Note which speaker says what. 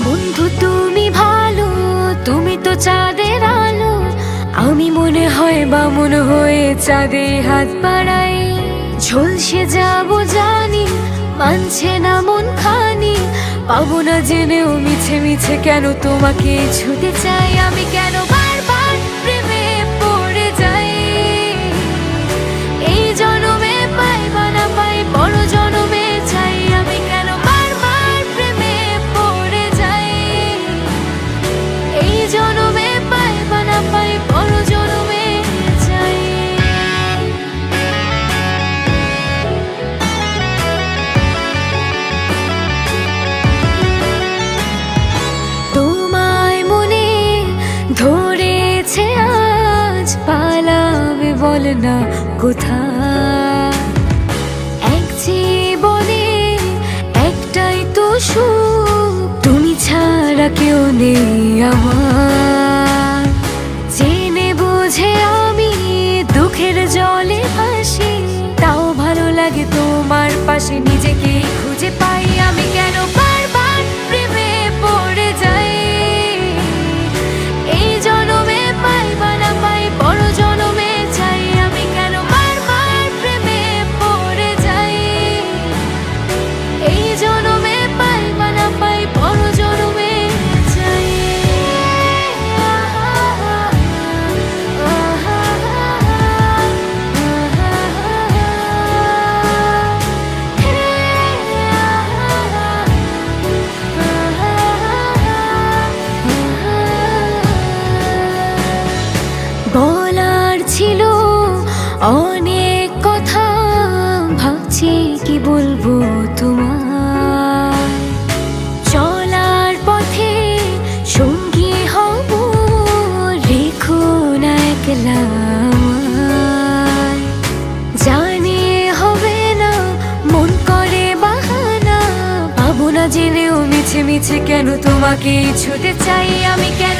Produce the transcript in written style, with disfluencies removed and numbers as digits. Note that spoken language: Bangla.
Speaker 1: বন্ধু তুমি ভালো, তুমি তো চাঁদের আলো। আমি মনে হয় বামুন হয়ে চাঁদে হাত বাড়াই। ঝলসে যাব জানি, মানছে না মন খানি। পাবো না জেনেও মিছে মিছে কেন তোমাকে ছুতে চাই। আমি কেন বারবার প্রেমে পড়ে যাই। এই জনমে পাই বা না পাই, বড় জনমে চাই। আমি কেন বারবার প্রেমে পড়ে যাই। এই জনমে পাই বা না পাই, বড় জনমে চাই। তোমায় মনে ধরেছে আজ, পালাবে বল না কোথায়। এক জীবনে একটাই তো সুখ, তুমি ছাড়া কেউ নেই আমার। জেনে বুঝে আমি দুঃখের জলে ভাসি, তাও ভালো লাগে তোমার পাশে নিজেকে খুঁজে পাই। আমি কেন বারবার প্রেমে পড়ে যাই। এই জনমে পাই বা না পাই, বড় জনমে চাই। আমি কেন বারবার প্রেমে পড়ে যাই। এই জনমে পাই বা না পাই, বড় জনমে চাই। বলার ছিল অনেক কথা, ভাবছি কি বলবো তোমার। চলার পথে সঙ্গী হব, রেখো না একলা আমায়। জানি হবে না, মন করে বাহানা। পাবো না জেনেও মিছে মিছে কেন তোমাকে ছুতে চাই। আমি কেন